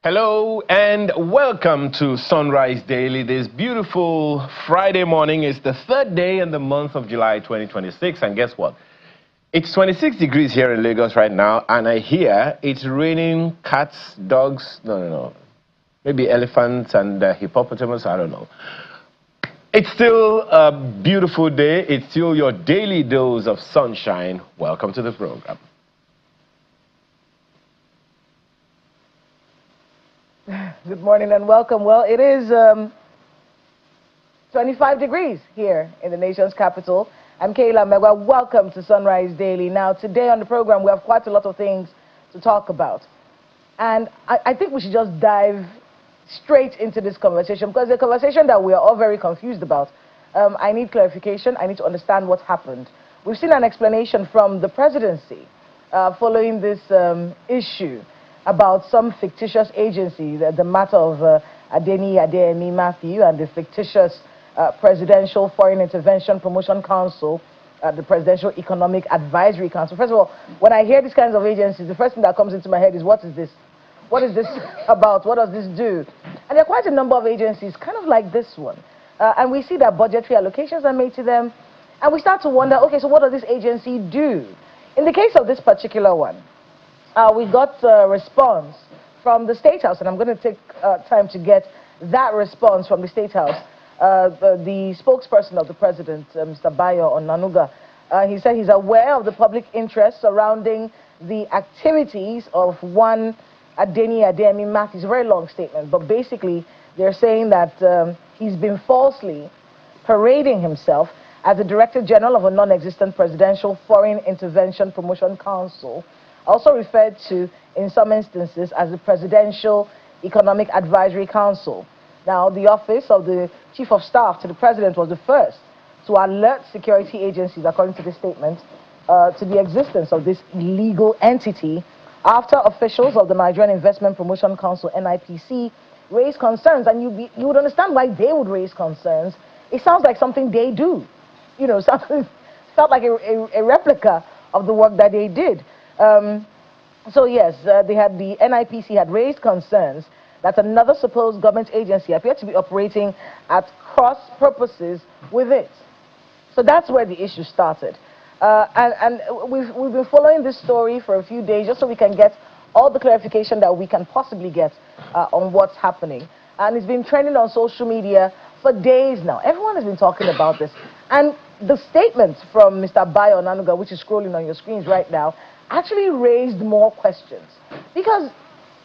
Hello and welcome to Sunrise Daily. This beautiful Friday morning is the third day in the month of July 2026, and guess what? It's 26 degrees here in Lagos right now, and I hear it's raining cats, dogs, no, maybe elephants and hippopotamus, I don't know. It's still a beautiful day. It's still your daily dose of sunshine. Welcome to the program. Good morning and welcome. Well, it is 25 degrees here in the nation's capital. I'm Kayla Megwa. Welcome to Sunrise Daily. Now, today on the program, we have quite a lot of things to talk about. And I think we should just dive straight into this conversation because it's a conversation that we are all very confused about. I need clarification. I need to understand what happened. We've seen an explanation from the presidency following this issue about some fictitious agency, the matter of Adeyemi Matthew and the fictitious Presidential Foreign Intervention Promotion Council, the Presidential Economic Advisory Council. First of all, when I hear these kinds of agencies, the first thing that comes into my head is, what is this? What is this about? What does this do? And there are quite a number of agencies, kind of like this one. And we see that budgetary allocations are made to them. And we start to wonder, okay, so what does this agency do? In the case of this particular one, we got a response from the State House, and I'm going to take time to get that response from the State House. The spokesperson of the president, Mr. Bayo Onanuga, he said he's aware of the public interest surrounding the activities of one Adeyemi Matthew. It's a very long statement, but basically they're saying that he's been falsely parading himself as the Director General of a non-existent Presidential Foreign Intervention Promotion Council, also referred to in some instances as the Presidential Economic Advisory Council. Now, the office of the Chief of Staff to the President was the first to alert security agencies, according to the statement, to the existence of this illegal entity after officials of the Nigerian Investment Promotion Council, NIPC, raised concerns. And you would understand why they would raise concerns. It sounds like something they do. You know, something felt like a replica of the work that they did. So yes, the NIPC had raised concerns that another supposed government agency appeared to be operating at cross purposes with it. So that's where the issue started. And we've been following this story for a few days just so we can get all the clarification that we can possibly get on what's happening. And it's been trending on social media for days now. Everyone has been talking about this. And the statement from Mr. Bayo Onanuga, which is scrolling on your screens right now, actually raised more questions. Because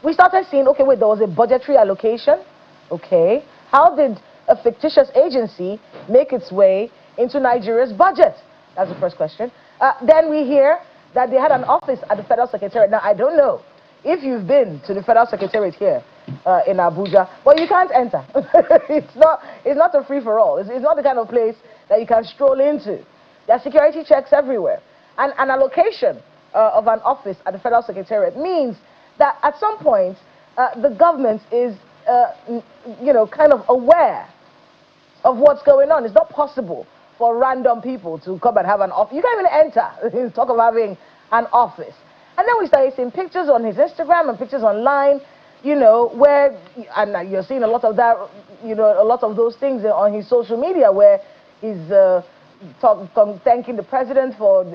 we started seeing, okay, wait, there was a budgetary allocation. Okay. How did a fictitious agency make its way into Nigeria's budget? That's the first question. Then we hear that they had an office at the Federal Secretariat. Now, I don't know if you've been to the Federal Secretariat here in Abuja, but you can't enter. It's not a free-for-all. It's not the kind of place that you can stroll into. There are security checks everywhere. And an allocation of an office at the Federal Secretariat means that at some point the government is, kind of aware of what's going on. It's not possible for random people to come and have an office. You can't even enter. Talk of having an office. And then we started seeing pictures on his Instagram and pictures online, where, and you're seeing a lot of that, a lot of those things on his social media where he's thanking the president for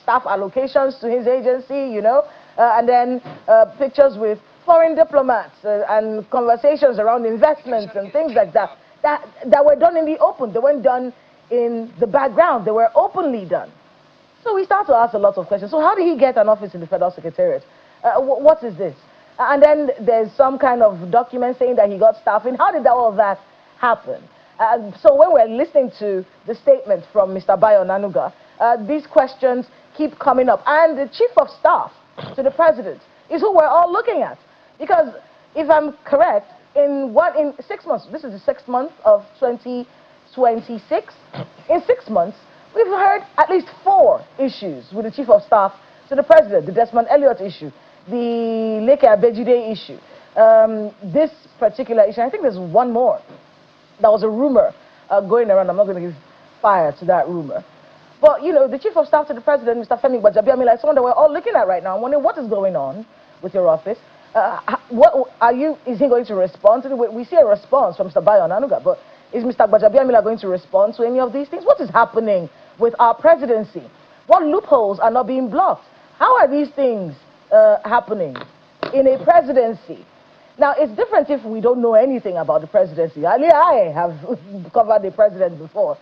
staff allocations to his agency, and then pictures with foreign diplomats and conversations around investments and things like that were done in the open. They weren't done in the background. They were openly done. So we start to ask a lot of questions. So how did he get an office in the Federal Secretariat? What is this? And then there's some kind of document saying that he got staffing. How did all of that happen? So when we're listening to the statement from Mr. Bayo Onanuga, these questions keep coming up. And the Chief of Staff to the President is who we're all looking at. Because if I'm correct, in 6 months, this is the 6th month of 2026, in 6 months, we've heard at least 4 issues with the Chief of Staff to the President. The Desmond Elliott issue, the Leke Abejide issue, this particular issue. I think there's one more. There was a rumor going around. I'm not going to give fire to that rumor. But, the Chief of Staff to the President, Mr. Femi Gbajabiamila, is someone that we're all looking at right now. I'm wondering what is going on with your office. What are you? Is he going to respond to we see a response from Mr. Bayo Nanuga, but is Mr. Gbajabiamila going to respond to any of these things? What is happening with our presidency? What loopholes are not being blocked? How are these things happening in a presidency? Now, it's different if we don't know anything about the presidency. I have covered the president before.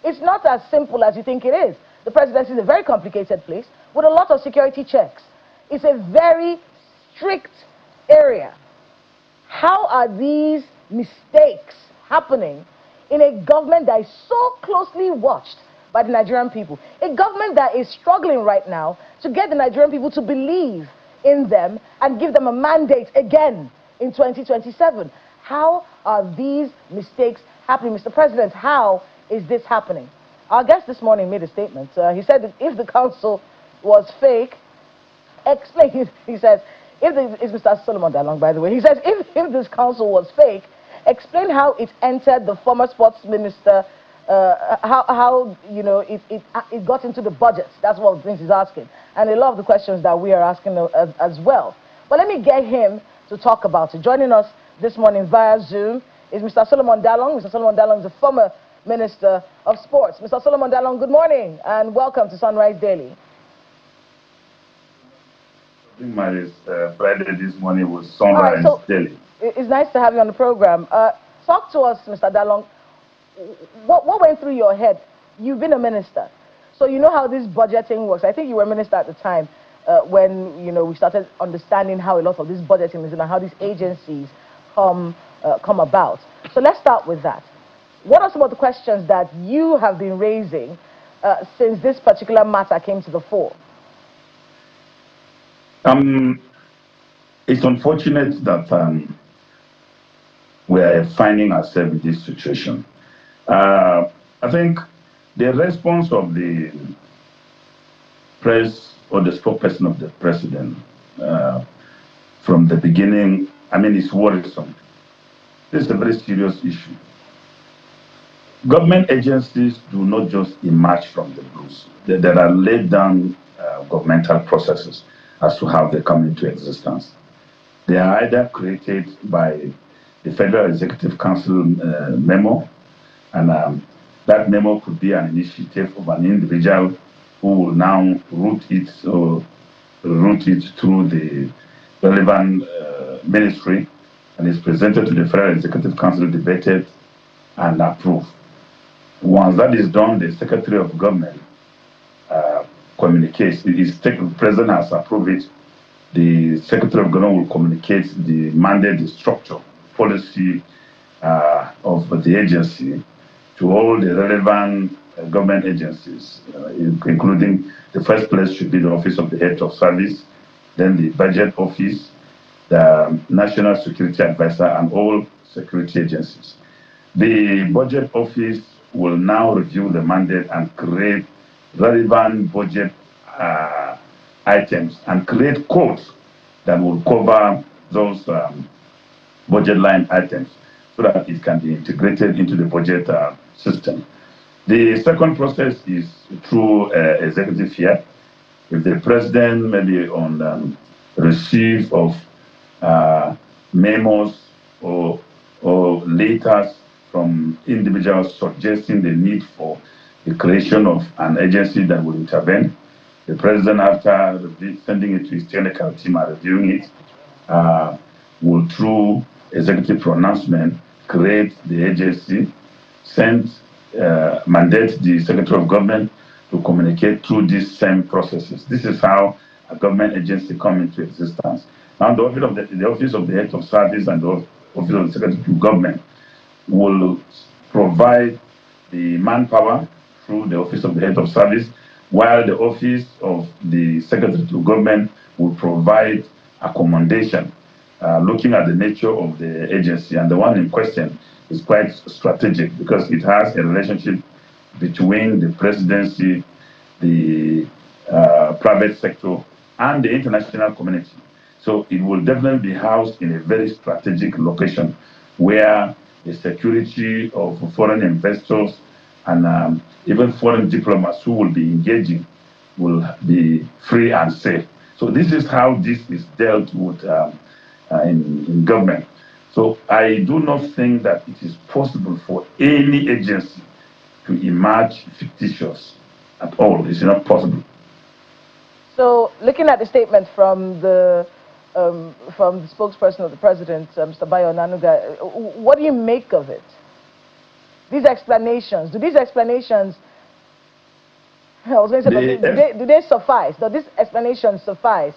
It's not as simple as you think it is. The presidency is a very complicated place with a lot of security checks. It's a very strict area. How are these mistakes happening in a government that is so closely watched by the Nigerian people? A government that is struggling right now to get the Nigerian people to believe in them and give them a mandate again in 2027. How are these mistakes happening? Mr. President, how is this happening? Our guest this morning made a statement. He said that if the council was fake, explain. He says, it's Mr. Solomon Dalong, by the way. He says, if this council was fake, explain how it entered the former sports minister, how you know it got into the budget. That's what Prince is asking, and a lot of the questions that we are asking as well. But let me get him to talk about it. Joining us this morning via Zoom is Mr. Solomon Dalong. Mr. Solomon Dalong is the former Minister of Sports. Mr. Solomon Dalong, good morning and welcome to Sunrise Daily. My Friday this morning was Sunrise Daily. It's nice to have you on the program. Talk to us, Mr. Dalong. What went through your head? You've been a minister, so you know how this budgeting works. I think you were a minister at the time when we started understanding how a lot of this budgeting is and how these agencies come about. So let's start with that. What are some of the questions that you have been raising since this particular matter came to the fore? It's unfortunate that we are finding ourselves in this situation. I think the response of the press or the spokesperson of the president from the beginning, I mean, it's worrisome. This is a very serious issue. Government agencies do not just emerge from the blues. There are laid down governmental processes as to how they come into existence. They are either created by the Federal Executive Council memo, and that memo could be an initiative of an individual who will now route it through the relevant ministry, and is presented to the Federal Executive Council, debated and approved. Once that is done, the Secretary of Government communicates. The President has approved it. The Secretary of Government will communicate the mandate, the structure, policy of the agency to all the relevant government agencies, including the first place should be the Office of the Head of Service, then the Budget Office, the National Security Advisor, and all security agencies. The Budget Office will now review the mandate and create relevant budget items and create codes that will cover those budget line items so that it can be integrated into the budget system. The second process is through executive here. If the president maybe on receive of memos or letters from individuals suggesting the need for the creation of an agency that will intervene, the president, after sending it to his technical team and reviewing it, will through executive pronouncement create the agency, mandate the Secretary of Government to communicate through these same processes. This is how a government agency comes into existence. Now, the Office of the Head of Service and the Office of the Secretary of Government will provide the manpower through the Office of the Head of Service, while the Office of the Secretary of Government will provide accommodation, looking at the nature of the agency. And the one in question is quite strategic because it has a relationship between the presidency, the private sector, and the international community. So it will definitely be housed in a very strategic location where the security of foreign investors and even foreign diplomats who will be engaging will be free and safe. So this is how this is dealt with in government. So I do not think that it is possible for any agency to emerge fictitious at all. It's not possible. So, looking at the statement from the spokesperson of the president, Mr. Bayo Nanuga, what do you make of it? These explanations, I was going to say, do they suffice? Do these explanations suffice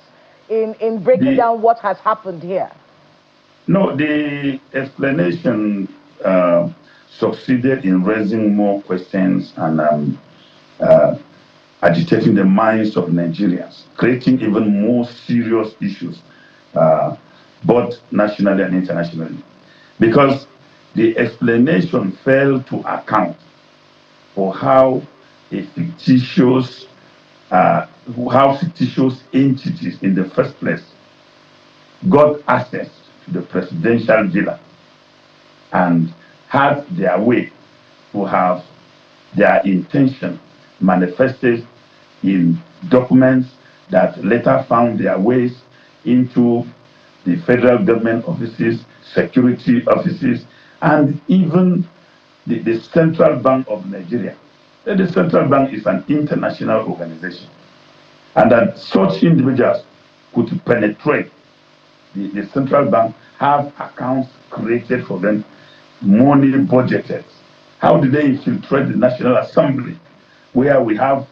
in breaking down what has happened here? No, the explanation succeeded in raising more questions and agitating the minds of Nigerians, creating even more serious issues, both nationally and internationally. Because the explanation failed to account for how fictitious entities in the first place got access to the presidential villa and had their way to have their intention manifested in documents that later found their ways into the federal government offices, security offices, and even the Central Bank of Nigeria. The Central Bank is an international organization, and that such individuals could penetrate the Central Bank, have accounts created for them, money budgeted. How did they infiltrate the National Assembly, where we have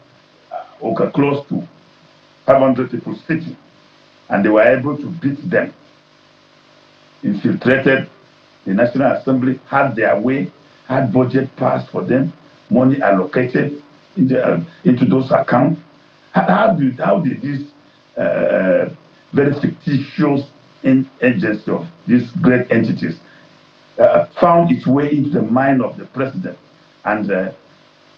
close to 500 people sitting, and they were able to beat them? Infiltrated the National Assembly, had their way, had budget passed for them, money allocated into those accounts. How did this very fictitious agency of these great entities found its way into the mind of the president and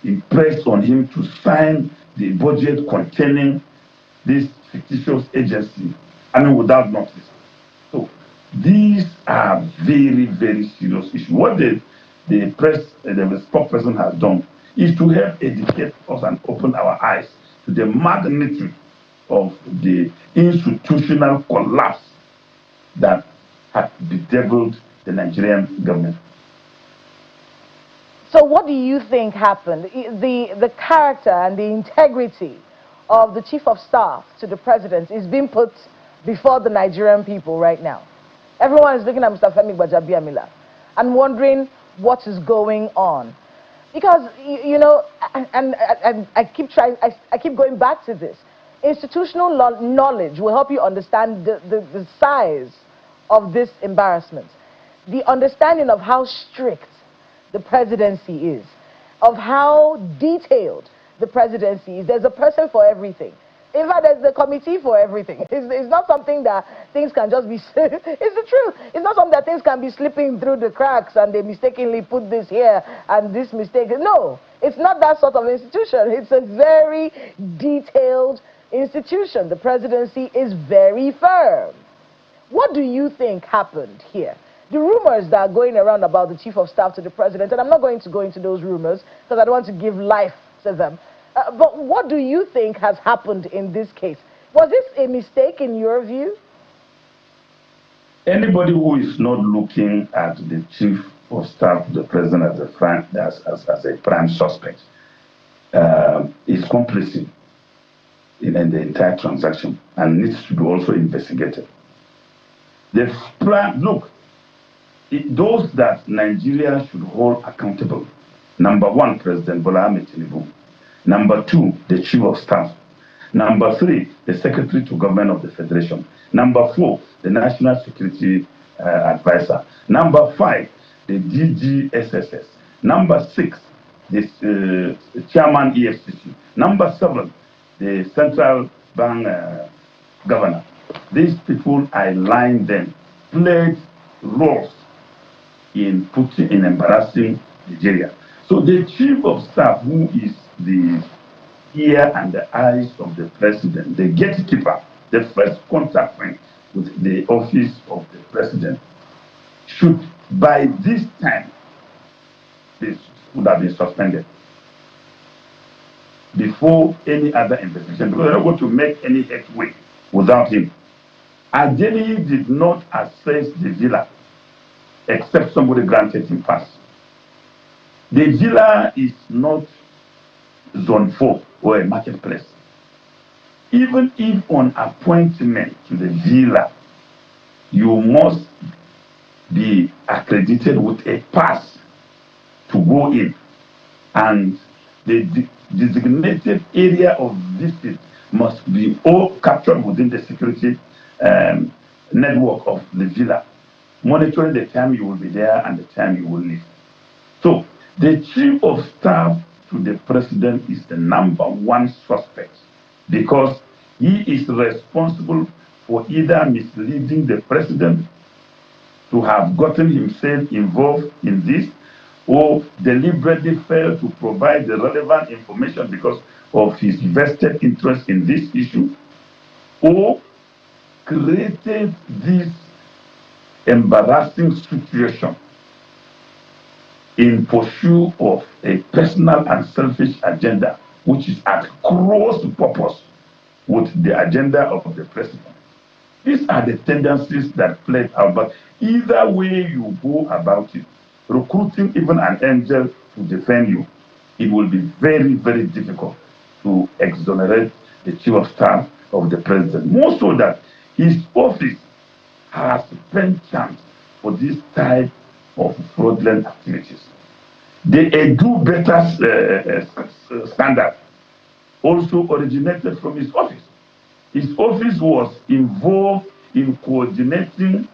impressed on him to sign the budget containing this fictitious agency, without notice? So these are very, very serious issues. What the spokesperson has done is to help educate us and open our eyes to the magnitude of the institutional collapse that had bedeviled the Nigerian government. So what do you think happened? The character and the integrity of the chief of staff to the president is being put before the Nigerian people right now. Everyone is looking at Mr. Femi Gbajabiamila and wondering what is going on. Because, you know, and I keep going back to this. Institutional knowledge will help you understand the size of this embarrassment. The understanding of how strict the presidency is, of how detailed the presidency is. There's a person for everything. In fact, there's the committee for everything. It's not something that things can just be, it's the truth. It's not something that things can be slipping through the cracks and they mistakenly put this here and this mistake. No, it's not that sort of institution. It's a very detailed institution. The presidency is very firm. What do you think happened here? The rumors that are going around about the chief of staff to the president, and I'm not going to go into those rumors because I don't want to give life to them. But what do you think has happened in this case? Was this a mistake in your view? Anybody who is not looking at the chief of staff to the president as a prime suspect is complicit in the entire transaction and needs to be also investigated. Look, those that Nigeria should hold accountable: number one, President Bola Ahmed Tinubu; number two, the chief of staff; number three, the secretary to government of the federation; number four, the national security advisor; number five, the DGSSS; number six, the chairman EFCC; number seven, the central bank governor. These people, I line them, played roles in embarrassing Nigeria. So the chief of staff, who is the ear and the eyes of the president, the gatekeeper, the first contact point with the office of the president, should by this time would have been suspended before any other investigation, because they're not going to make any headway without him. Adeni did not access the villa except somebody granted him pass. The villa is not zone 4 or a marketplace. Even if on appointment to the villa, you must be accredited with a pass to go in, and the designated area of visit must be all captured within the security network of the villa, monitoring the time you will be there and the time you will leave. So the chief of staff to the president is the #1 suspect, because he is responsible for either misleading the president to have gotten himself involved in this, or deliberately failed to provide the relevant information because of his vested interest in this issue, or created this embarrassing situation in pursuit of a personal and selfish agenda, which is at cross purpose with the agenda of the president. These are the tendencies that play out, but either way you go about it, recruiting even an angel to defend you, it will be very, very difficult to exonerate the chief of staff of the president. More so that his office has spent chance for this type of fraudulent activities. The do better standard also originated from his office. His office was involved in coordinating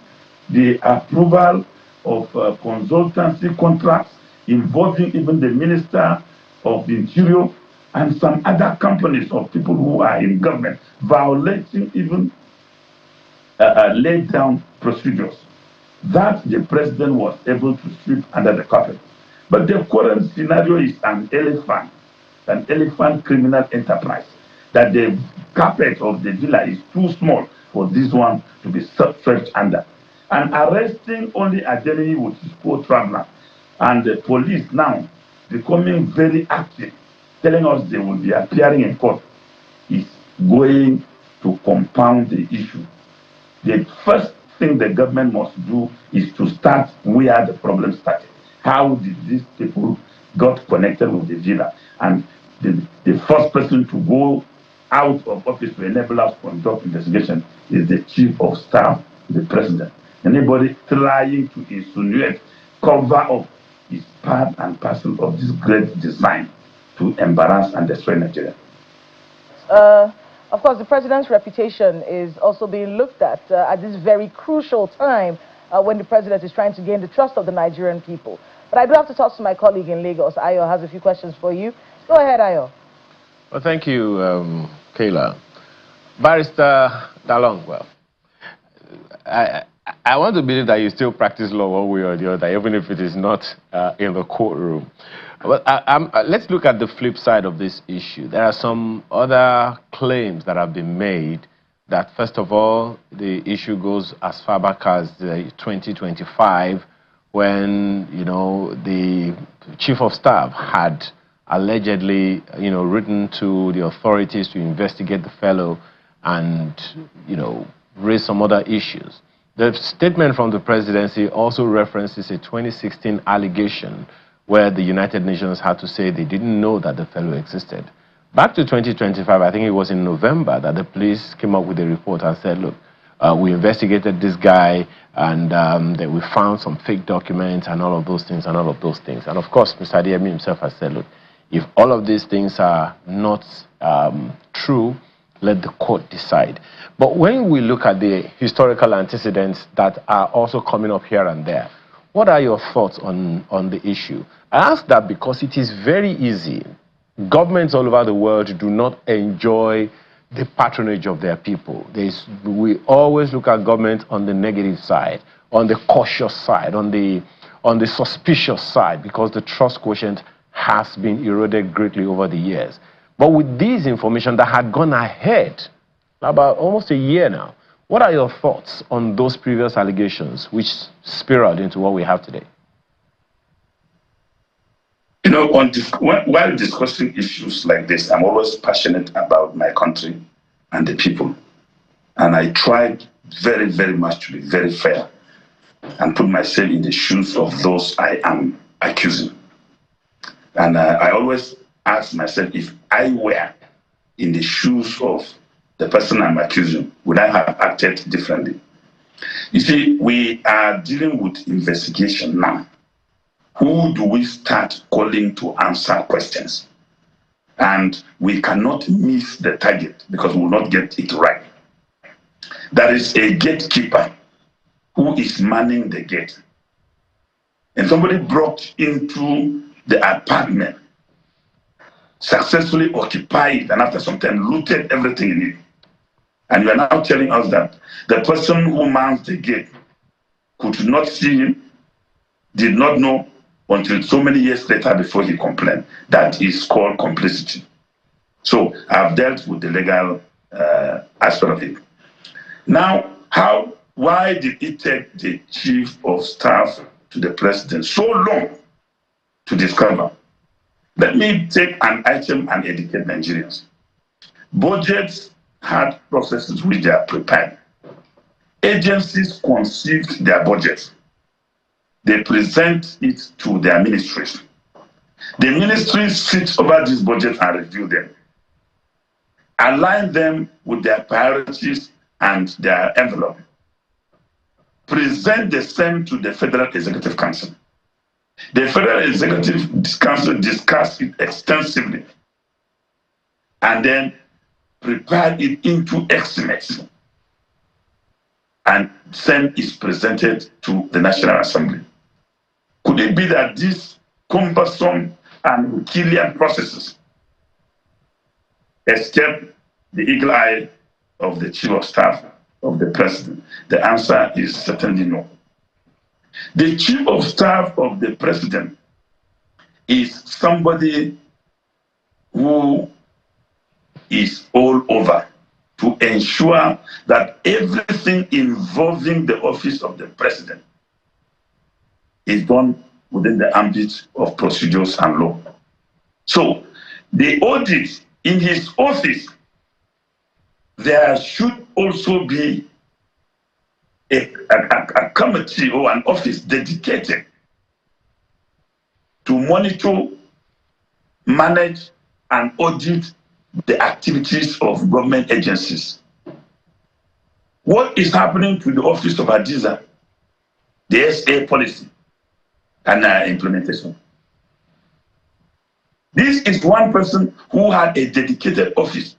the approval of consultancy contracts involving even the Minister of the Interior and some other companies of people who are in government, violating even laid down procedures that the president was able to sweep under the carpet. But the current scenario is an elephant criminal enterprise, that the carpet of the villa is too small for this one to be swept under. And arresting only Adeni with his co-traveler, and the police now becoming very active, telling us they will be appearing in court, is going to compound the issue. The first thing the government must do is to start where the problem started. How did these people got connected with the villa? And the first person to go out of office to enable us to conduct investigation is the chief of staff, the president. Anybody trying to insinuate, cover up, is part and parcel of this great design to embarrass and destroy Nigeria. Of course, the president's reputation is also being looked at this very crucial time when the president is trying to gain the trust of the Nigerian people. But I do have to talk to my colleague in Lagos. Ayo has a few questions for you. Go ahead, Ayo. Well, thank you, Kayla. Barrister Dalong, well, I want to believe that you still practice law one way or the other, even if it is not in the courtroom. But let's look at the flip side of this issue. There are some other claims that have been made that, first of all, the issue goes as far back as 2025, when, you know, the chief of staff had allegedly, you know, written to the authorities to investigate the fellow and, you know, raise some other issues. The statement from the presidency also references a 2016 allegation where the United Nations had to say they didn't know that the fellow existed. Back to 2025, I think it was in November that the police came up with a report and said, look, we investigated this guy and that we found some fake documents and all of those things and all of those things. And of course, Mr. Adeyemi himself has said, look, if all of these things are not true, let the court decide. But when we look at the historical antecedents that are also coming up here and there, what are your thoughts on the issue? I ask that because it is very easy. Governments all over the world do not enjoy the patronage of their people. We always look at government on the negative side, on the cautious side, on the suspicious side, because the trust quotient has been eroded greatly over the years. But with this information that had gone ahead about almost a year now, what are your thoughts on those previous allegations which spiraled into what we have today? You know, while discussing issues like this, I'm always passionate about my country and the people. And I tried very, very much to be very fair and put myself in the shoes of those I am accusing. And I always ask myself, if I were in the shoes of the person I'm accusing, would I have acted differently? You see, we are dealing with investigation now. Who do we start calling to answer questions? And we cannot miss the target because we will not get it right. There is a gatekeeper who is manning the gate. And somebody broke into the apartment, successfully occupied, and after some time looted everything in it. And you are now telling us that the person who mans the gate could not see him, did not know until so many years later before he complained. That is called complicity. So I've dealt with the legal aspect of it. Now, why did it take the chief of staff to the president so long to discover? Let me take an item and educate Nigerians. Budgets had processes which they are prepared. Agencies conceived their budgets. They present it to their ministries. The ministries sit over these budgets and review them, align them with their priorities and their envelope, present the same to the Federal Executive Council. The Federal Executive Council discussed it extensively and then prepared it into estimates, and same is presented to the National Assembly. Could it be that these cumbersome and Herculean processes escape the eagle eye of the chief of staff of the president? The answer is certainly no. The chief of staff of the president is somebody who is all over to ensure that everything involving the office of the president is done within the ambit of procedures and law. So the audit in his office, there should also be a committee or an office dedicated to monitor, manage, and audit the activities of government agencies. What is happening to the office of Adiza, the SA policy and implementation? This is one person who had a dedicated office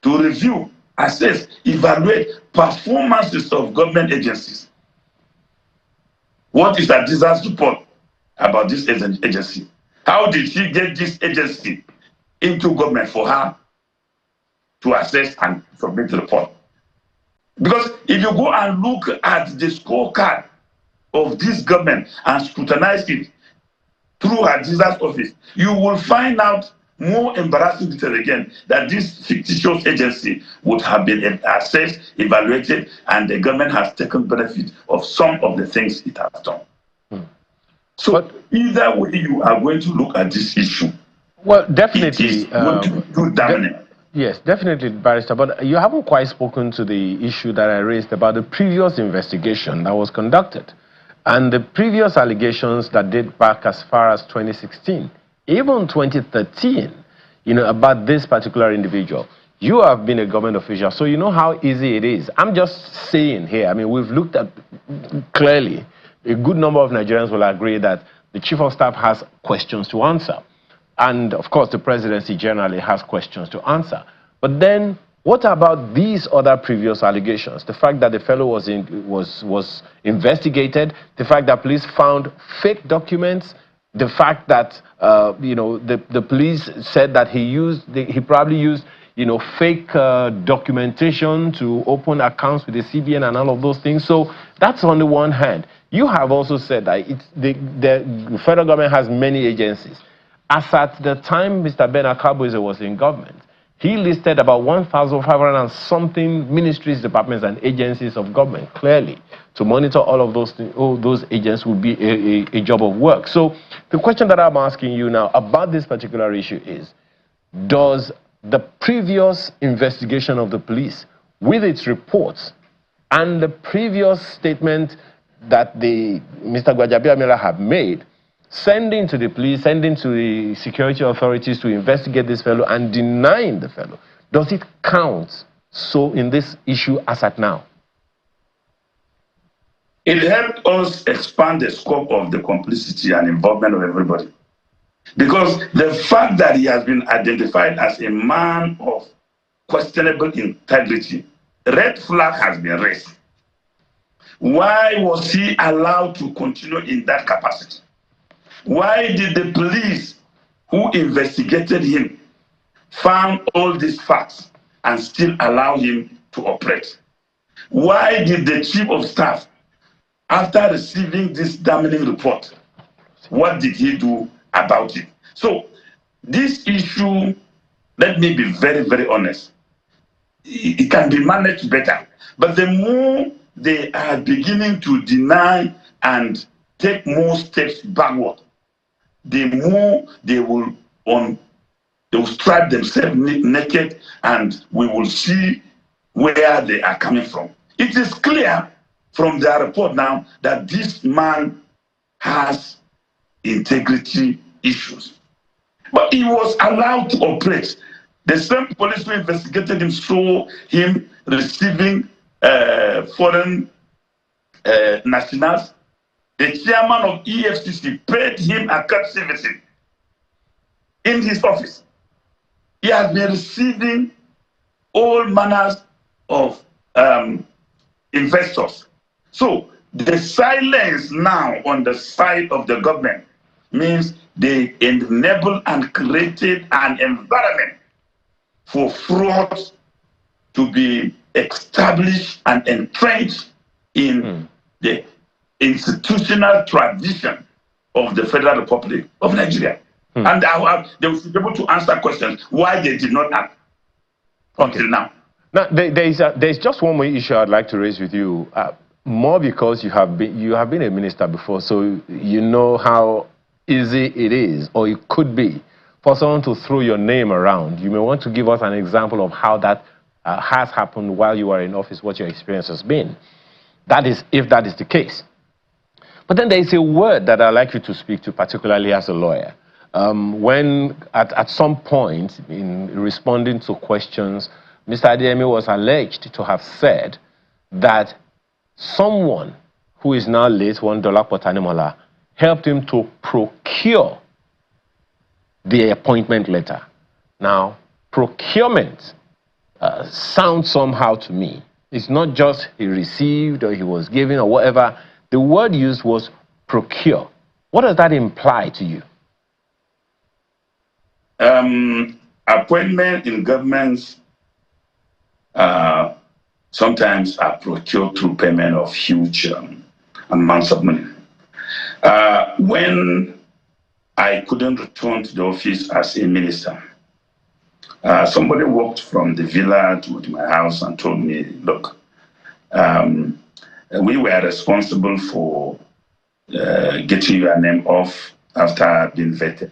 to review, assess, evaluate performances of government agencies. What is Adiza's report about this agency? How did she get this agency into government for her to assess and submit the report? Because if you go and look at the scorecard of this government and scrutinize it through Adiza's office, you will find out more embarrassing detail again, that this fictitious agency would have been assessed, evaluated, and the government has taken benefit of some of the things it has done. So either way you are going to look at this issue, well, definitely, it is going to be too damning. Yes, definitely, Barrister, but you haven't quite spoken to the issue that I raised about the previous investigation that was conducted and the previous allegations that date back as far as 2016, even 2013, about this particular individual. You have been a government official, so you know how easy it is. I'm just saying here, we've looked at clearly, a good number of Nigerians will agree that the chief of staff has questions to answer. And of course, the presidency generally has questions to answer. But then, what about these other previous allegations? The fact that the fellow was investigated, the fact that police found fake documents, the fact that the police said that he probably used fake documentation to open accounts with the CBN and all of those things. So that's on the one hand. You have also said that the federal government has many agencies. As at the time Mr. Ben Akabueze was in government, he listed about 1,500 and something ministries, departments, and agencies of government. Clearly, to monitor all of those things, all those agents would be a job of work. So the question that I'm asking you now about this particular issue is, does the previous investigation of the police, with its reports, and the previous statement that Mr. Gwajabiamila had made, sending to the police, sending to the security authorities to investigate this fellow and denying the fellow, does it count so in this issue as at now? It helped us expand the scope of the complicity and involvement of everybody. Because the fact that he has been identified as a man of questionable integrity, red flag has been raised. Why was he allowed to continue in that capacity? Why did the police who investigated him found all these facts and still allow him to operate? Why did the chief of staff, after receiving this damning report, what did he do about it? So this issue, let me be very, very honest, it can be managed better. But the more they are beginning to deny and take more steps backward, the more they will strip themselves naked, and we will see where they are coming from. It is clear from their report now that this man has integrity issues. But he was allowed to operate. The same police who investigated him saw him receiving foreign nationals. The chairman of EFCC paid him a courtesy visit in his office. He has been receiving all manners of investors. So the silence now on the side of the government means they enable and created an environment for fraud to be established and entrenched in the institutional tradition of the Federal Republic of Nigeria. And they will be able to answer questions why they did not act until now. Now, there's just one more issue I'd like to raise with you, more because you have been a minister before, so you know how easy it is, or it could be, for someone to throw your name around. You may want to give us an example of how that has happened while you were in office, what your experience has been. That is, if that is the case. But then there is a word that I'd like you to speak to, particularly as a lawyer. When at some point in responding to questions, Mr. Adeyemi was alleged to have said that someone who is now late, $1 Potanimola, helped him to procure the appointment letter. Now, procurement sounds somehow to me. It's not just he received or he was given or whatever. The word used was procure. What does that imply to you? Appointment in governments sometimes are procured through payment of huge amounts of money. When I couldn't return to the office as a minister, somebody walked from the villa to my house and told me, look, we were responsible for getting your name off after being vetted.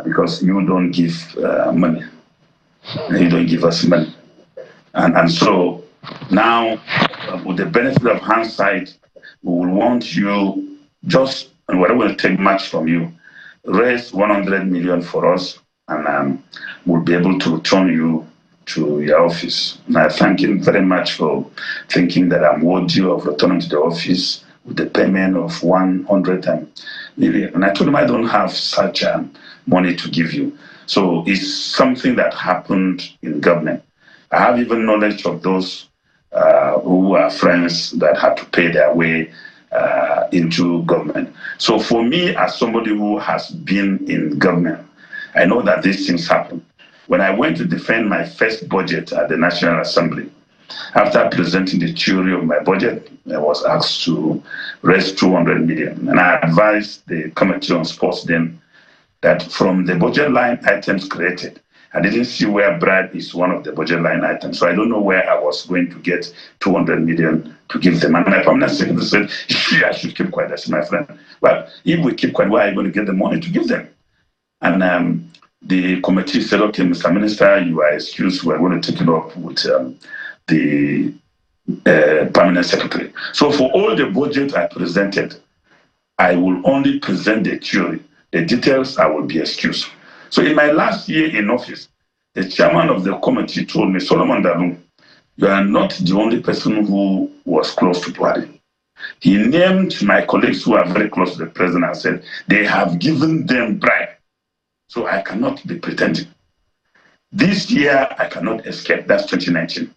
Because you don't give money. You don't give us money. And so now, with the benefit of hindsight, we will want you just, and whatever will take much from you, raise 100 million for us, and we'll be able to return you to your office. And I thank you very much for thinking that I'm worthy of returning to the office with the payment of 100 million. And I told him I don't have such money to give you. So it's something that happened in government. I have even knowledge of those who are friends that had to pay their way into government. So for me, as somebody who has been in government, I know that these things happen. When I went to defend my first budget at the National Assembly, after presenting the theory of my budget, I was asked to raise 200 million. And I advised the Committee on Sports then that from the budget line items created, I didn't see where bribe is one of the budget line items. So I don't know where I was going to get 200 million to give them. And my permanent secretary said, I should keep quiet. I said, my friend, well, if we keep quiet, where are you going to get the money to give them? And the committee said, okay, Mr. Minister, you are excused. We're going to take it up with the permanent secretary. So for all the budget I presented, I will only present the theory. The details, I will be excused. So in my last year in office, the chairman of the committee told me, Solomon Dalum, you are not the only person who was close to Buhari. He named my colleagues who are very close to the president and said, they have given them bribe. So I cannot be pretending. This year, I cannot escape. That's 2019.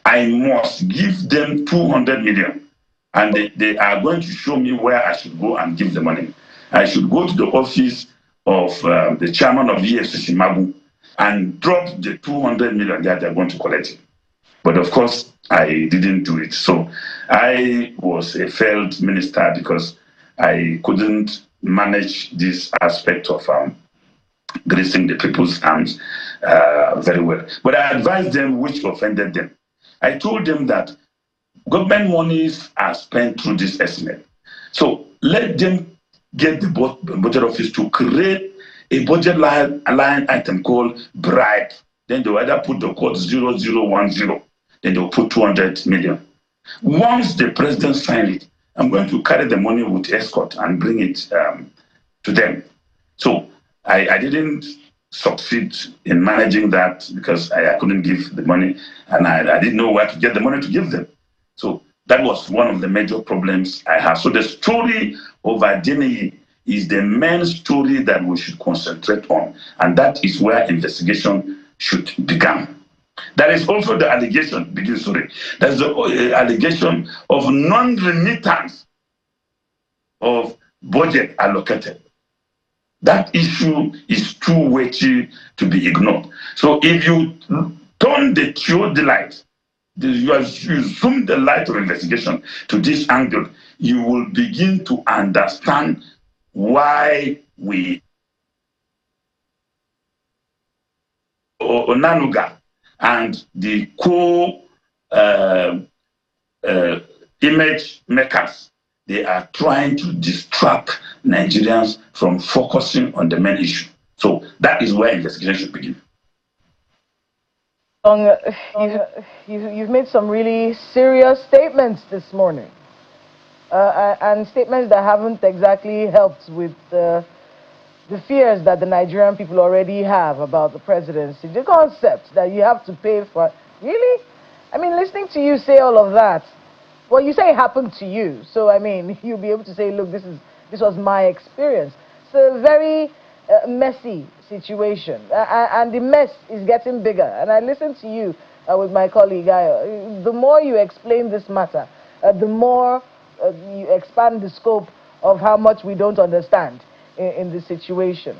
I must give them 200 million. And they are going to show me where I should go and give the money. I should go to the office of the chairman of EFCC, Magu, and drop the 200 million that they're going to collect it. But of course, I didn't do it. So I was a failed minister because I couldn't manage this aspect of greasing the people's arms very well. But I advised them which offended them. I told them that government monies are spent through this estimate. So let them get the budget office to create a budget line item called bribe. Then they'll either put the code 0010, then they'll put 200 million. Once the president signs it, I'm going to carry the money with escort and bring it to them. So I didn't succeed in managing that because I couldn't give the money and I didn't know where to get the money to give them. So that was one of the major problems I have. So the story of Adeniyi is the main story that we should concentrate on, and that is where investigation should begin. There is also the allegation, there's the allegation of non-remittance of budget allocated. That issue is too weighty to be ignored. So if you turn the light, you zoom the light of investigation to this angle, you will begin to understand why we Onanuga and the image makers, they are trying to distract Nigerians from focusing on the main issue. So that is where investigation should begin. You've made some really serious statements this morning, and statements that haven't exactly helped with the fears that the Nigerian people already have about the presidency. The concept that you have to pay for, really? I mean, listening to you say all of that, well, you say it happened to you, so I mean, you'll be able to say, look, this was my experience. It's a very messy situation, and the mess is getting bigger. And I listened to you with my colleague, the more you explain this matter, the more you expand the scope of how much we don't understand in this situation.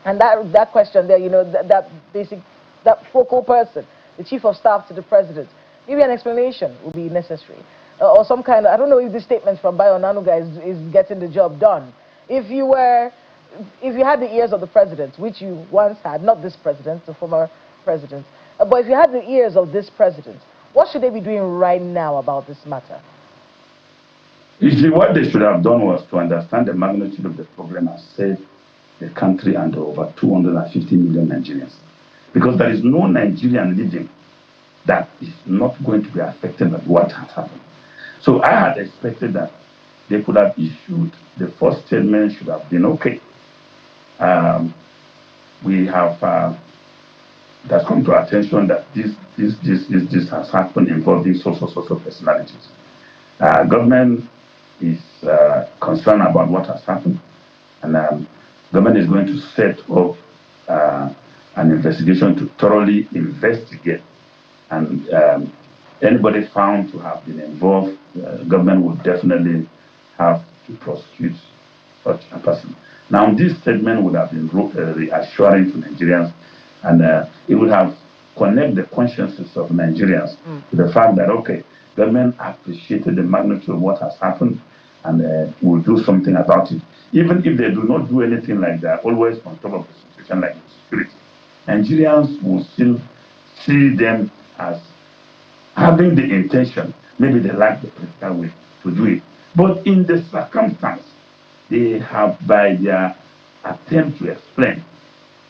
And that question there, you know, that focal person, the chief of staff to the president, maybe an explanation would be necessary. Or some kind of, I don't know if this statement from Bayo Onanuga is getting the job done. If you had the ears of the president, which you once had, not this president, the former president, but if you had the ears of this president, what should they be doing right now about this matter? You see, what they should have done was to understand the magnitude of the problem and save the country and over 250 million Nigerians. Because there is no Nigerian living that is not going to be affected by what has happened. So I had expected that they could have issued, the first statement should have been, okay, we have, that's come to our attention that this has happened involving so personalities. Government is concerned about what has happened, and government is going to set up an investigation to thoroughly investigate, and anybody found to have been involved, government would definitely have to prosecute such a person. Now, this statement would have been reassuring to Nigerians, and it would have connected the consciences of Nigerians to the fact that, okay, government appreciated the magnitude of what has happened and will do something about it. Even if they do not do anything like that, always on top of a situation like security, Nigerians will still see them as having the intention, maybe they lack the political will to do it. But in the circumstance, they have, by their attempt to explain,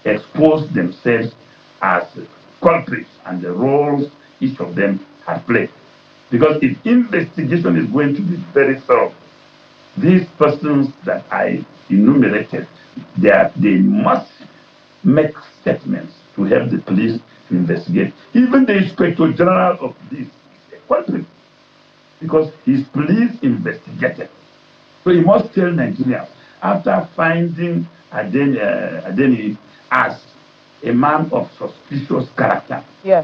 exposed themselves as culprits and the roles each of them had played. Because if investigation is going to be very thorough, these persons that I enumerated, they must make statements to help the police to investigate. Even the Inspector General of Police is a culprit because his police investigated. So he must tell Nigerians, after finding Adeni as a man of suspicious character,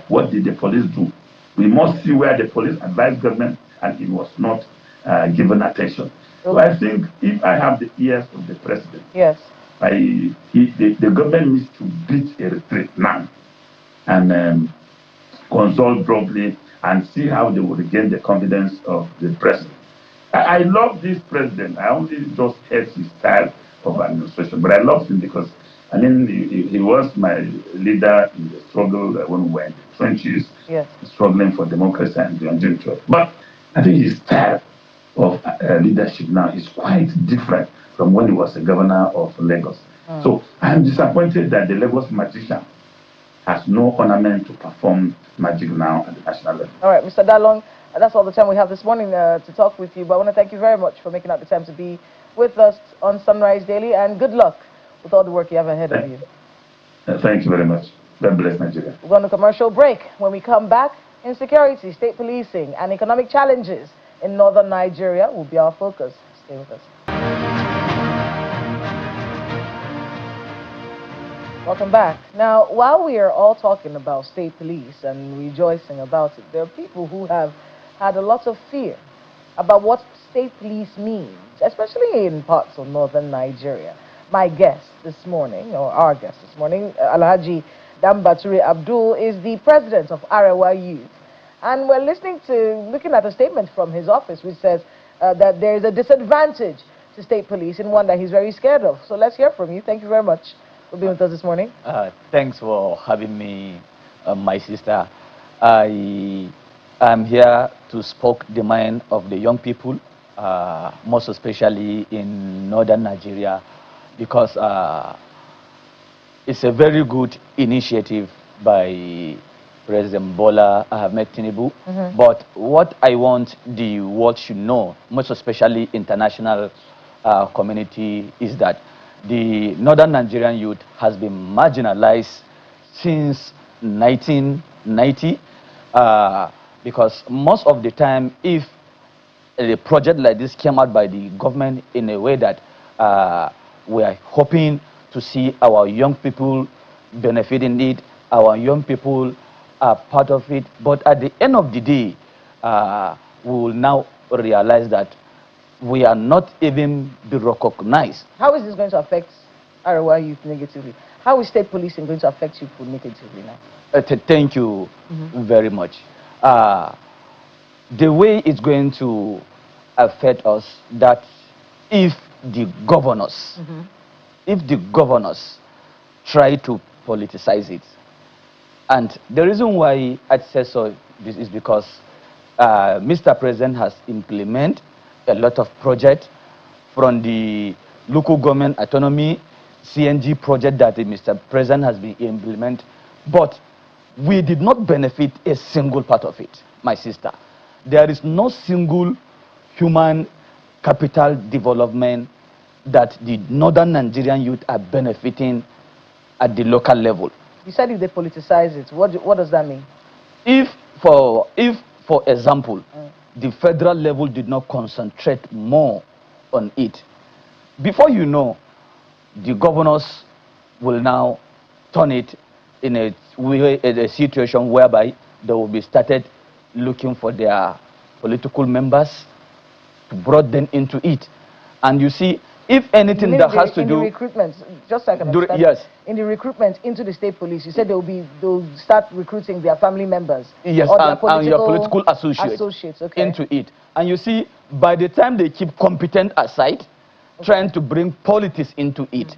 what did the police do? We must see where the police advised government and it was not given attention. So I think if I have the ears of the president, the government needs to beat a retreat now and consult broadly and see how they will regain the confidence of the president. I love this president. I only just hate his style of administration, but I love him because, I mean, he was my leader in the struggle when we were in the trenches, struggling for democracy and the unjust. But I think his style of leadership now is quite different from when he was the governor of Lagos. So I'm disappointed that the Lagos magician has no ornament to perform magic now at the national level. All right, Mr. Dalong, that's all the time we have this morning to talk with you. But I want to thank you very much for making out the time to be with us on Sunrise Daily, and good luck with all the work you have ahead of you. Thank you very much. God bless Nigeria. We're going to commercial break. When we come back, insecurity, state policing, and economic challenges in northern Nigeria will be our focus. Stay with us. Welcome back. Now, while we are all talking about state police and rejoicing about it, there are people who have had a lot of fear about what state police means, especially in parts of northern Nigeria. My guest this morning, or our guest this morning, Alhaji Dambaturi Abdul, is the president of Arewa Youth. And we're looking at a statement from his office which says that there is a disadvantage to state police and one that he's very scared of. So let's hear from you. Thank you very much for being with us this morning. Thanks for having me, my sister. I am here to speak the mind of the young people, most especially in northern Nigeria, because it's a very good initiative by President Bola Ahmed Tinubu. But what I want the world should know, most especially international community, is that the northern Nigerian youth has been marginalized since 1990, because most of the time, if a project like this came out by the government in a way that we are hoping to see our young people benefiting it, our young people are part of it, but at the end of the day, we will now realize that we are not even be recognized. How is this going to affect Arewa youth negatively? How is state policing going to affect people negatively now? Thank you very much. The way it's going to affect us, that if the governors try to politicize it, and the reason why I say so this is because Mr. President has implemented a lot of projects from the local government autonomy, CNG project that Mr. President has been implemented, but we did not benefit a single part of it, my sister. There is no single human capital development that the northern Nigerian youth are benefiting at the local level. You said if they politicize it, what does that mean? If for example, the federal level did not concentrate more on it, before you know, the governors will now turn it in a situation whereby they will be started looking for their political members to bring them into it. And you see, if anything that has to do... In the recruitment, just so I can understand. Yes. In the recruitment into the state police, you said they'll start recruiting their family members. Yes, or and your political associates into it. And you see, by the time they keep competent aside, trying to bring politics into it,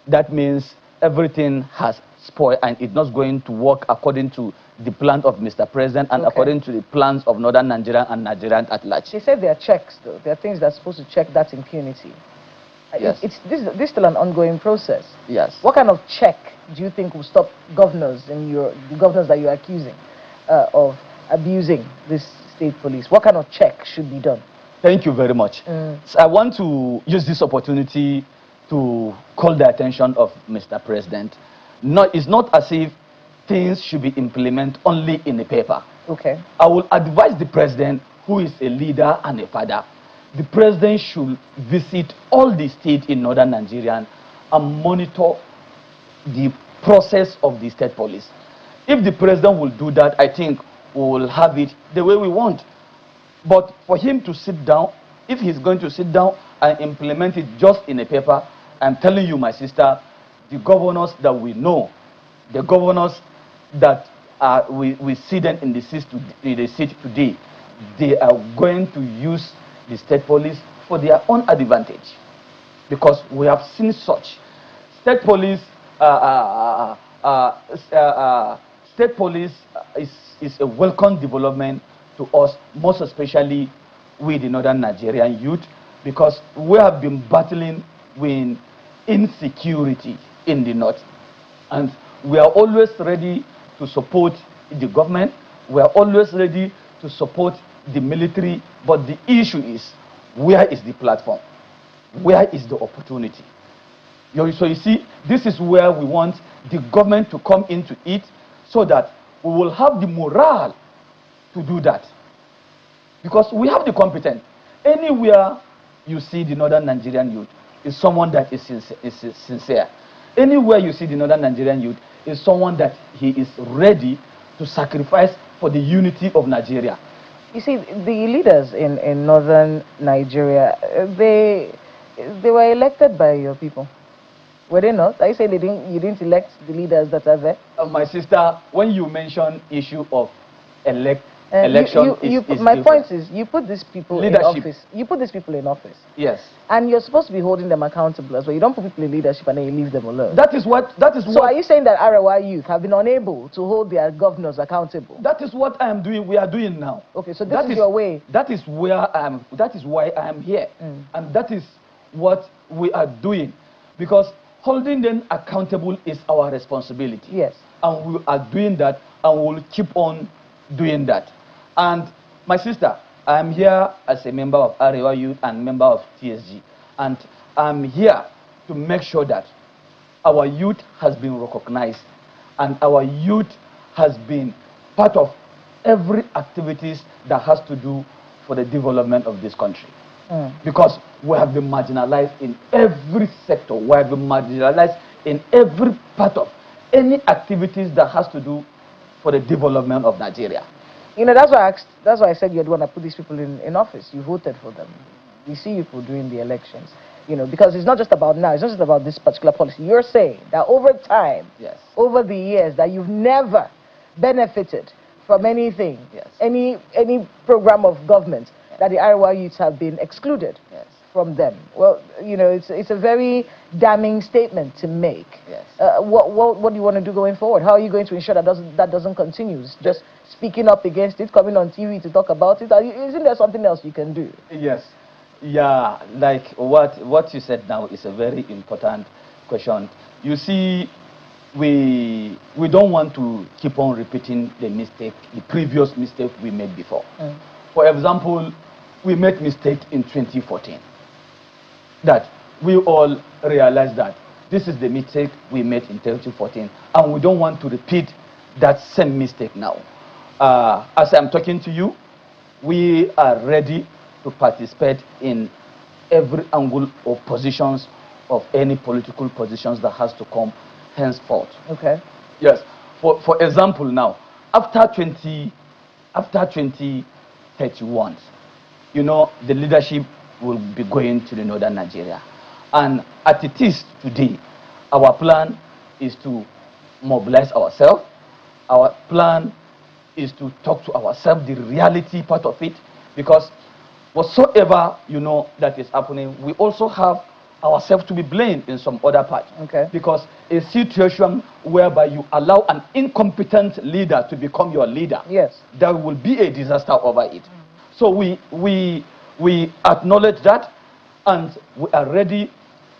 that means everything has spoiled and it's not going to work according to the plan of Mr. President and according to the plans of northern Nigeria and Nigerians at large. They said there are checks, though. There are things that are supposed to check that impunity. Yes. This is still an ongoing process. Yes. What kind of check do you think will stop governors and the governors that you're accusing of abusing this state police? What kind of check should be done? Thank you very much. So I want to use this opportunity to call the attention of Mr. President. No, it's not as if things should be implemented only in the paper. Okay. I will advise the president, who is a leader and a father, the president should visit all the states in northern Nigeria and monitor the process of the state police. If the president will do that, I think we will have it the way we want. But for him to sit down, if he's going to sit down and implement it just in a paper, I'm telling you, my sister, the governors that we know, the governors that we see them in the seat today, they are going to use the state police for their own advantage. Because we have seen such. State police, is a welcome development to us, most especially with the northern Nigerian youth, because we have been battling with insecurity in the north. And we are always ready to support the government. We are always ready to support the military. But the issue is, where is the platform? Where is the opportunity? So you see, this is where we want the government to come into it, so that we will have the morale to do that. Because we have the competence. Anywhere you see the northern Nigerian youth is someone that is sincere. Anywhere you see the northern Nigerian youth is someone that he is ready to sacrifice for the unity of Nigeria. You see, the leaders in northern Nigeria, they were elected by your people. Were they not? Are you saying you didn't elect the leaders that are there? My sister, when you mention issue of election, my point is, you put these people leadership in office. You put these people in office. Yes. And you're supposed to be holding them accountable as well. You don't put people in leadership and then you leave them alone. That is what. So are you saying that Arewa youth have been unable to hold their governors accountable? That is what I am doing. We are doing now. Okay, so this is your way. That is where I am. That is why I am here, and that is what we are doing, because holding them accountable is our responsibility. Yes. And we are doing that, and we will keep on doing that. And my sister, I am here as a member of Arewa Youth and member of TSG. And I'm here to make sure that our youth has been recognized and our youth has been part of every activities that has to do for the development of this country. Because we have been marginalized in every sector. We have been marginalized in every part of any activities that has to do for the development of Nigeria. You know, that's why I said you'd want to put these people in office. You voted for them. We see you for doing the elections. You know, because it's not just about now, it's not just about this particular policy. You're saying that over time, yes, over the years, that you've never benefited from anything, yes, any program of government, that the Arewa youths have been excluded, yes, from them. Well, you know, it's a very damning statement to make. Yes. What do you want to do going forward? How are you going to ensure that that doesn't continue? Just speaking up against it, coming on TV to talk about it? Isn't there something else you can do? Yes. Yeah, like what you said now is a very important question. You see, we don't want to keep on repeating the previous mistake we made before. For example, we made mistake in 2014. That we all realized that this is the mistake we made in 2014, and we don't want to repeat that same mistake now. As I'm talking to you, we are ready to participate in every angle of positions of any political positions that has to come henceforth. Okay. Yes. For example, now after 2031, you know, the leadership will be going to the northern Nigeria, and as it is today, our plan is to mobilize ourselves. Our plan is to talk to ourselves, the reality part of it, because whatsoever, you know, that is happening, we also have ourselves to be blamed in some other part. Okay. Because a situation whereby you allow an incompetent leader to become your leader, yes, there will be a disaster over it. So we acknowledge that, and we are ready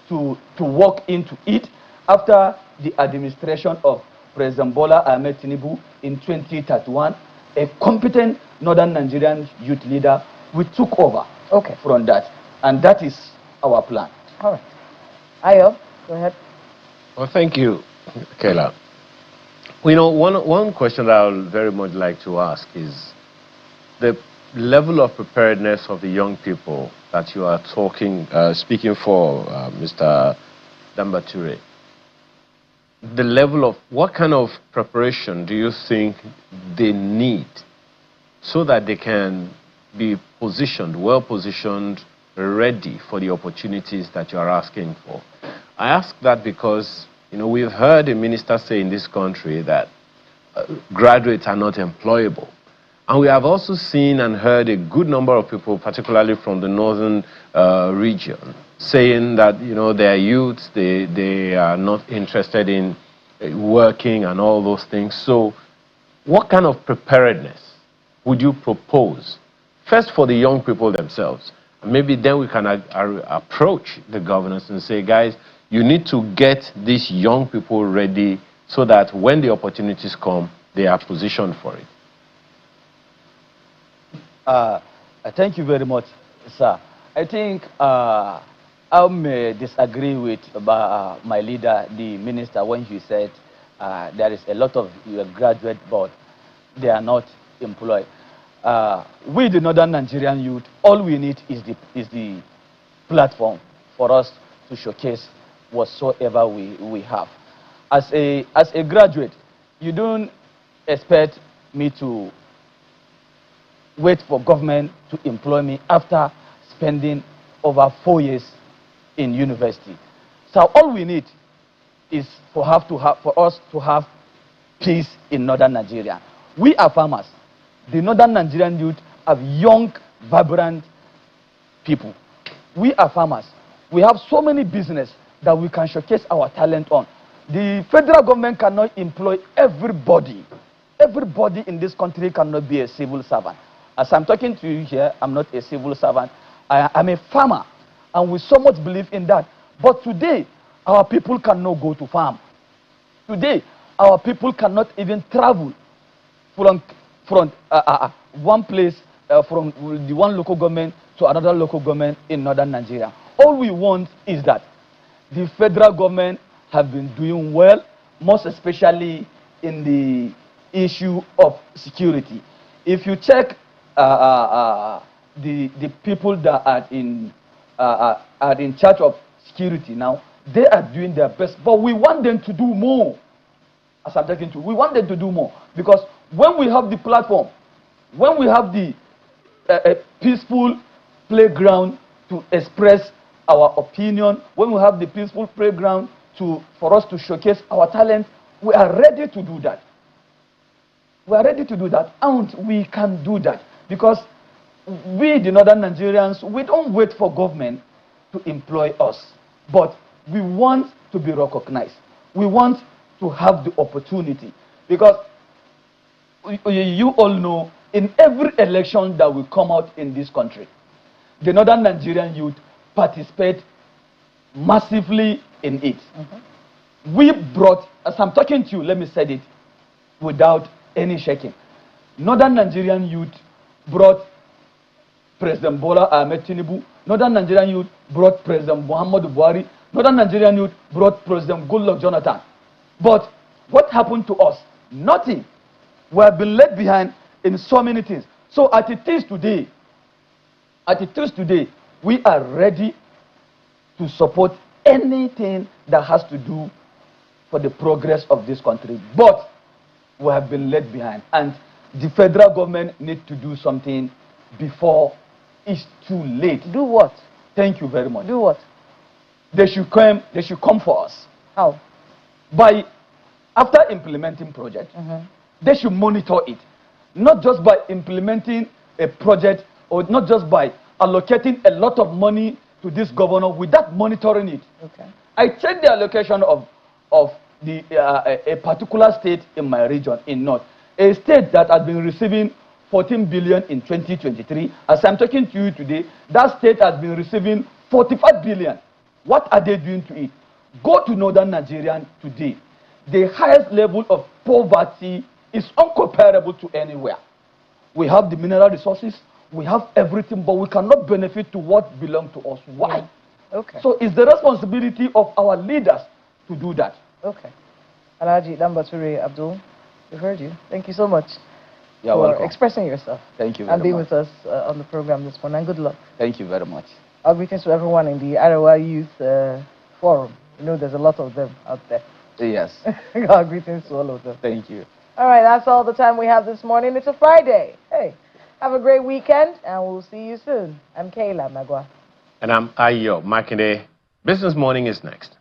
to walk into it after the administration of President Bola Ahmed Tinubu in 2031. a competent Northern Nigerian youth leader, we took over from that. And that is our plan. All right. Ayo, go ahead. Well, thank you, Kayla. You know, one question that I would very much like to ask is the level of preparedness of the young people that you are speaking for, Mr. Dambature. The level of, what kind of preparation do you think they need so that they can be positioned, well positioned, ready for the opportunities that you are asking for? I ask that because, you know, we've heard a minister say in this country that graduates are not employable. And we have also seen and heard a good number of people, particularly from the northern region, saying that, you know, their youths, they are not interested in working and all those things. So what kind of preparedness would you propose, first for the young people themselves? Maybe then we can approach the governors and say, guys, you need to get these young people ready so that when the opportunities come, they are positioned for it. Thank you very much, sir. I think I may disagree with my leader, the minister, when he said there is a lot of graduates, but they are not employed. We, the Northern Nigerian youth, all we need is the platform for us to showcase whatsoever we have. As a graduate, you don't expect me to wait for government to employ me after spending over 4 years in university. So all we need is for us to have peace in Northern Nigeria. We are farmers. The Northern Nigerian youth are young, vibrant people. We are farmers. We have so many business that we can showcase our talent on. The federal government cannot employ everybody. Everybody in this country cannot be a civil servant. As I'm talking to you here, I'm not a civil servant. I'm a farmer, and we so much believe in that. But today, our people cannot go to farm. Today, our people cannot even travel from one place, from the one local government to another local government in Northern Nigeria. All we want is that the federal government have been doing well, most especially in the issue of security. If you check the people that are in charge of security now, they are doing their best, but we want them to do more. As I'm talking to you, we want them to do more, because when we have the platform, when we have the peaceful playground to express our opinion, when we have the peaceful playground for us to showcase our talent, we are ready to do that. We are ready to do that, and we can do that because we, the Northern Nigerians, we don't wait for government to employ us, but we want to be recognized. We want to have the opportunity, because you all know, in every election that will come out in this country, the Northern Nigerian youth participate massively in it. We brought, as I'm talking to you, let me say it without any shaking. Northern Nigerian youth brought President Bola Ahmed Tinubu. Northern Nigerian youth brought President Muhammadu Buhari. Northern Nigerian youth brought President Goodluck Jonathan. But what happened to us? Nothing. We have been left behind in so many things. So as it is today, we are ready to support anything that has to do for the progress of this country. But we have been left behind, and the federal government needs to do something before it's too late. Do what? Thank you very much. Do what? They should come for us. How? By, after implementing project, they should monitor it. Not just by implementing a project, or not just by allocating a lot of money to this governor without monitoring it. Okay. I checked the allocation of a particular state in my region, in North, a state that has been receiving 14 billion in 2023. As I'm talking to you today, that state has been receiving 45 billion. What are they doing to it? Go to Northern Nigeria today. The highest level of poverty is incomparable to anywhere. We have the mineral resources, we have everything, but we cannot benefit to what belongs to us. Why? Yeah. Okay. So it's the responsibility of our leaders to do that. Okay. Alhaji Dambature Abdul, we've heard you. Thank you so much for welcome. expressing yourself. Thank you very and being much. with us on the program this morning. And good luck. Thank you very much. Our greetings to everyone in the Arawa Youth Forum. You know there's a lot of them out there. Yes. Our greetings to all of them. Thank you. All right, that's all the time we have this morning. It's a Friday. Hey, have a great weekend, and we'll see you soon. I'm Kayla Magwa. And I'm Ayo Makinde. Business Morning is next.